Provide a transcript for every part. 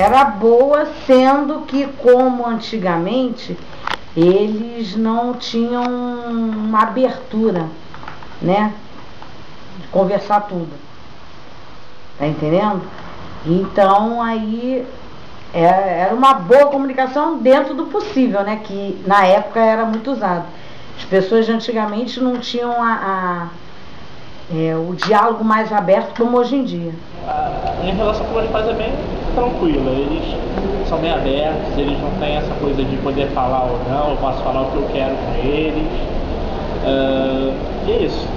era boa, sendo que, como antigamente, eles não tinham uma abertura, né, de conversar tudo, tá entendendo? Então aí era uma boa comunicação dentro do possível, né, que na época era muito usado. As pessoas de antigamente não tinham o diálogo mais aberto como hoje em dia. A minha relação com meus pais é bem tranquila, eles são bem abertos, eles não têm essa coisa de poder falar ou não, eu posso falar o que eu quero com eles, e é isso.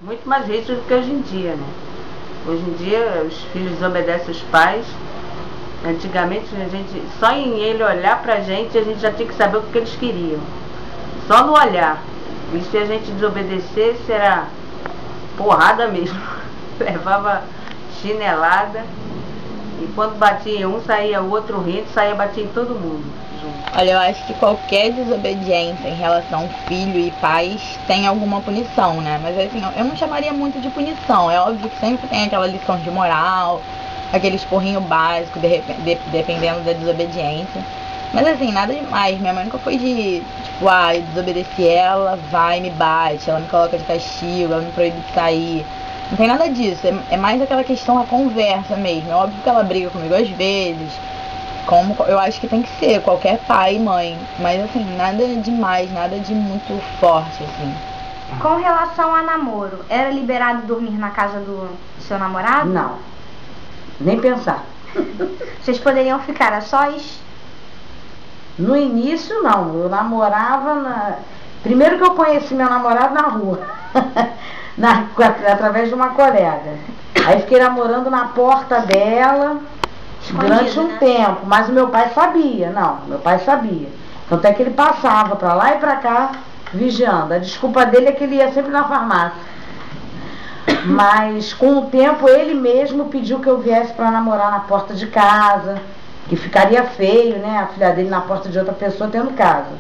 Muito mais rígido do que hoje em dia, né? Hoje em dia os filhos obedecem os pais. Antigamente a gente, só em ele olhar pra gente, a gente já tinha que saber o que eles queriam. Só no olhar. E se a gente desobedecesse, era porrada mesmo. Levava chinelada. E quando batia em um, saía o outro rindo, batia em todo mundo. Olha, eu acho que qualquer desobediência em relação filho e pais tem alguma punição, né? Mas assim, eu não chamaria muito de punição. É óbvio que sempre tem aquela lição de moral, aquele esporrinho básico, dependendo da desobediência. Mas assim, nada demais. Minha mãe nunca foi de, tipo, eu desobedeci ela, vai e me bate, ela me coloca de castigo, ela me proíbe de sair. Não tem nada disso, é mais aquela questão da conversa mesmo. É óbvio que ela briga comigo às vezes, como eu acho que tem que ser, qualquer pai e mãe. Mas assim, nada demais, nada de muito forte, assim. Com relação a namoro, era liberado dormir na casa do seu namorado? Não, nem pensar. Vocês poderiam ficar a sós? No início não, eu namorava primeiro que eu conheci meu namorado na rua, através de uma colega. Aí fiquei namorando na porta dela durante um tempo, mas o meu pai sabia, meu pai sabia. Tanto é que ele passava pra lá e pra cá vigiando. A desculpa dele é que ele ia sempre na farmácia. Mas com o tempo ele mesmo pediu que eu viesse pra namorar na porta de casa, que ficaria feio, né, a filha dele na porta de outra pessoa tendo casa.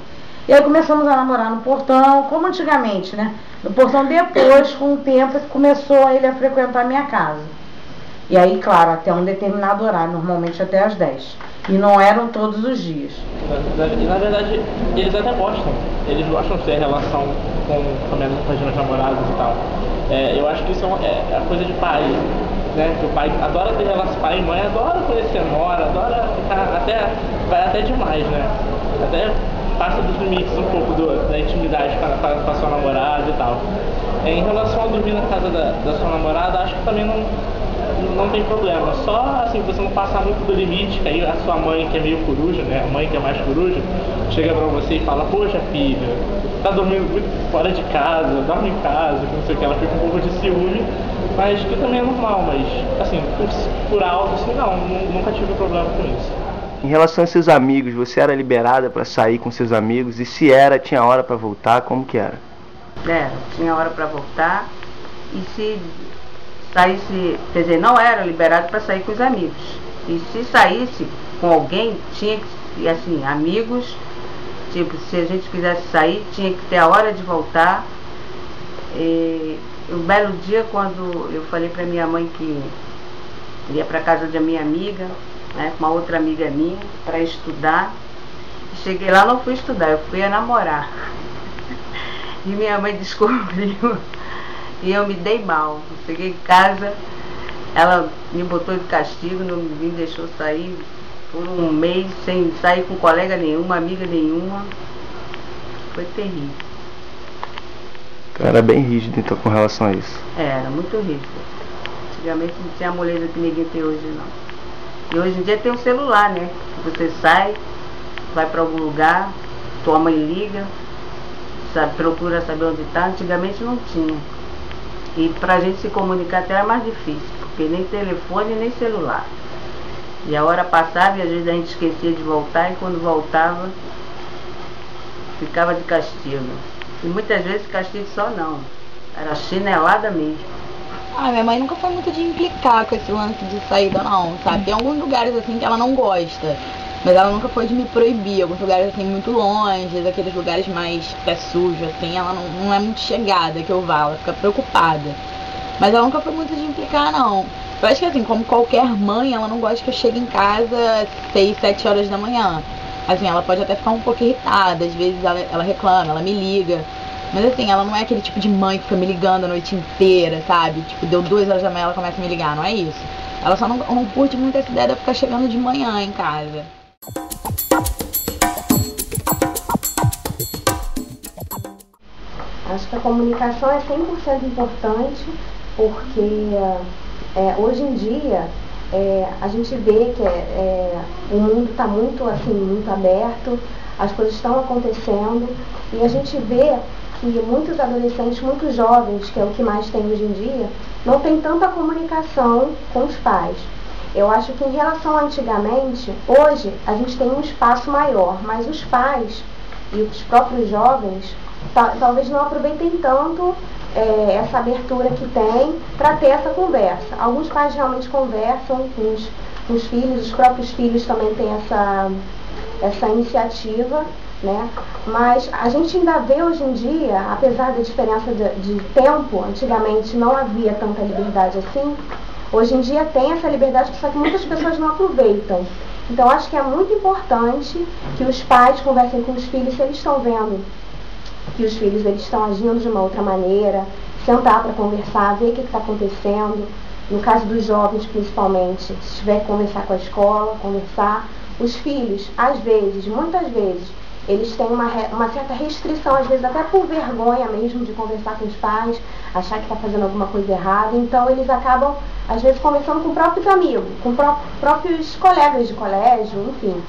E aí começamos a namorar no portão, como antigamente, né? No portão depois, com o tempo, começou ele a frequentar a minha casa. E aí, claro, até um determinado horário, normalmente até às 10. E não eram todos os dias. Na verdade, eles até gostam. Eles gostam de ter relação com as minhas namoradas e tal. Eu acho que isso é a coisa de pai, né? Que o pai adora ter relação, pai e mãe adora conhecer a nora, adora ficar vai até demais, né? Até passa dos limites um pouco da intimidade com a sua namorada e tal. Em relação a dormir na casa da sua namorada, acho que também não tem problema. Só assim, você não passar muito do limite, que aí a sua mãe, que é meio coruja, né? A mãe que é mais coruja, chega pra você e fala: poxa filha, tá dormindo muito fora de casa, dorme em casa, que não sei o que, ela fica um pouco de ciúme, mas que também é normal, mas assim, por alto, assim, nunca tive problema com isso. Em relação a seus amigos, você era liberada para sair com seus amigos? E se era, tinha hora para voltar? Como que era? Tinha hora para voltar. E se saísse, quer dizer, não era liberado para sair com os amigos. E se saísse com alguém, tinha que, assim, amigos, tipo, se a gente quisesse sair, tinha que ter a hora de voltar. E um belo dia, quando eu falei para minha mãe que ia para casa da minha amiga, né, com uma outra amiga minha, para estudar. Cheguei lá, não fui estudar, eu fui a namorar. E minha mãe descobriu e eu me dei mal. Eu cheguei em casa, ela me botou de castigo, não me deixou sair por um mês sem sair com colega nenhuma, amiga nenhuma. Foi terrível. Então era bem rígido então com relação a isso. Era muito rígido. Antigamente não tinha a moleza que ninguém tem hoje, não. E hoje em dia tem um celular, né? Você sai, vai para algum lugar, tua mãe liga, procura saber onde está. Antigamente não tinha. E pra gente se comunicar até era mais difícil, porque nem telefone, nem celular. E a hora passava e às vezes a gente esquecia de voltar, e quando voltava, ficava de castigo. E muitas vezes castigo só não, era chinelada mesmo. Minha mãe nunca foi muito de implicar com esse lance de saída não, sabe? Tem alguns lugares assim que ela não gosta, mas ela nunca foi de me proibir. Alguns lugares assim muito longe, daqueles lugares mais pé sujo, assim, ela não é muito chegada que eu vá, ela fica preocupada. Mas ela nunca foi muito de implicar, não. Eu acho que assim, como qualquer mãe, ela não gosta que eu chegue em casa 6, 7 horas da manhã. Assim, ela pode até ficar um pouco irritada, às vezes ela reclama, ela me liga. Mas assim, ela não é aquele tipo de mãe que fica me ligando a noite inteira, sabe? Tipo, deu 2 horas da manhã, ela começa a me ligar, não é isso. Ela só não curte muito essa ideia de eu ficar chegando de manhã em casa. Acho que a comunicação é 100% importante, porque hoje em dia a gente vê que o mundo está muito, assim, muito aberto, as coisas estão acontecendo, e a gente vê que muitos adolescentes, muitos jovens, que é o que mais tem hoje em dia, não tem tanta comunicação com os pais. Eu acho que em relação a antigamente, hoje a gente tem um espaço maior, mas os pais e os próprios jovens talvez não aproveitem tanto essa abertura que tem para ter essa conversa. Alguns pais realmente conversam com os filhos, os próprios filhos também têm essa iniciativa, né? Mas a gente ainda vê hoje em dia, apesar da diferença de tempo, antigamente não havia tanta liberdade assim, hoje em dia tem essa liberdade, só que muitas pessoas não aproveitam. Então acho que é muito importante que os pais conversem com os filhos se eles estão vendo que os filhos eles estão agindo de uma outra maneira, sentar para conversar, ver o que está acontecendo. No caso dos jovens, principalmente, se tiver que conversar com a escola, conversar. Os filhos, às vezes, muitas vezes, eles têm uma certa restrição, às vezes até por vergonha mesmo de conversar com os pais, achar que está fazendo alguma coisa errada. Então eles acabam, às vezes, conversando com próprios amigos, com próprios colegas de colégio, enfim.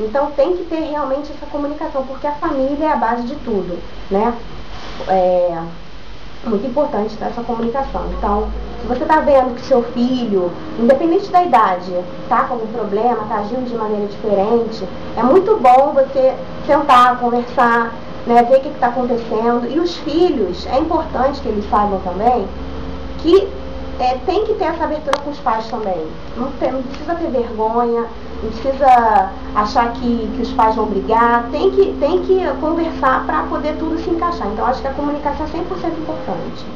Então tem que ter realmente essa comunicação, porque a família é a base de tudo, né? É muito importante ter essa comunicação. Então, se você está vendo que seu filho, independente da idade, está com algum problema, está agindo de maneira diferente, é muito bom você sentar, conversar, né, ver o que está acontecendo. E os filhos, é importante que eles saibam também que tem que ter essa abertura com os pais também. Não precisa ter vergonha, não precisa achar que os pais vão brigar, tem que conversar para poder tudo se encaixar. Então acho que a comunicação é 100% importante.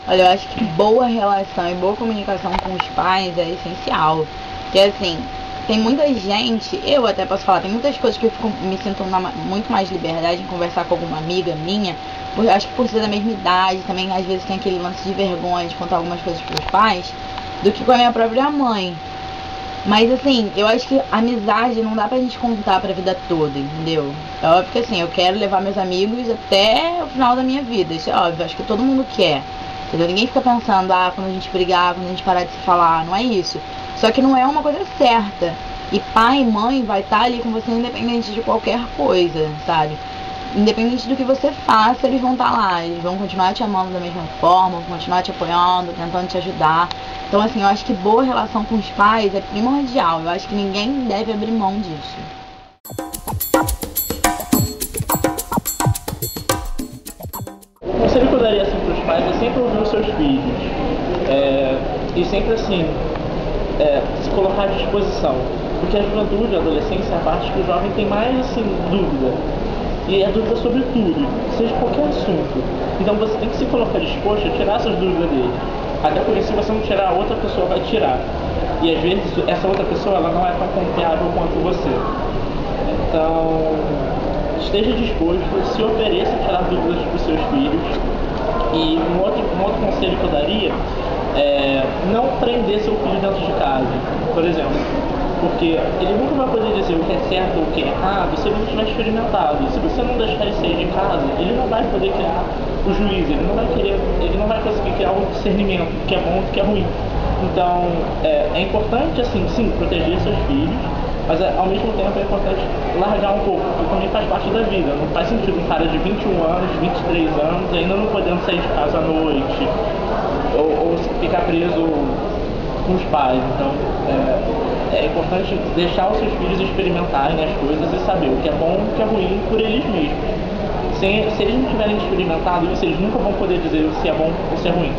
Olha, eu acho que boa relação e boa comunicação com os pais é essencial. Porque assim, tem muita gente, eu até posso falar, tem muitas coisas que eu me sinto muito mais liberdade em conversar com alguma amiga minha, porque eu acho que por ser da mesma idade, também às vezes tem aquele lance de vergonha de contar algumas coisas pros pais, do que com a minha própria mãe. Mas assim, eu acho que amizade não dá pra gente contar pra vida toda, entendeu? É óbvio que assim, eu quero levar meus amigos até o final da minha vida, isso é óbvio, acho que todo mundo quer. Entendeu? Ninguém fica pensando, quando a gente brigar, quando a gente parar de se falar, não é isso. Só que não é uma coisa certa. E pai e mãe vai estar ali com você independente de qualquer coisa, sabe? Independente do que você faça, eles vão estar lá. Eles vão continuar te amando da mesma forma, vão continuar te apoiando, tentando te ajudar. Então assim, eu acho que boa relação com os pais é primordial. Eu acho que ninguém deve abrir mão disso. O conselho que eu daria assim para os pais é sempre ouvir os seus filhos. E sempre assim, se colocar à disposição. Porque a juventude, a adolescência é a parte que o jovem tem mais assim, dúvida. E é dúvida sobre tudo, seja qualquer assunto. Então você tem que se colocar disposto a tirar essas dúvidas dele. Até porque se você não tirar, outra pessoa vai tirar. E às vezes essa outra pessoa ela não é tão confiável quanto você. Então, esteja disposto, se ofereça a tirar dúvidas para os seus filhos. E um outro conselho que eu daria é não prender seu filho dentro de casa, por exemplo. Porque ele nunca vai poder dizer o que é certo ou o que é errado se ele não tiver experimentado. Se você não deixar ele sair de casa, ele não vai poder criar o juízo, ele não vai conseguir criar o discernimento do que é bom e do que é ruim. Então, é importante, assim, sim, proteger seus filhos, mas ao mesmo tempo é importante largar um pouco, porque também faz parte da vida. Não faz sentido um cara de 21 anos, 23 anos, ainda não podendo sair de casa à noite, ou ficar preso com os pais. Então, é importante deixar os seus filhos experimentarem as coisas e saber o que é bom e o que é ruim por eles mesmos. Se eles não tiverem experimentado isso, eles nunca vão poder dizer se é bom ou se é ruim.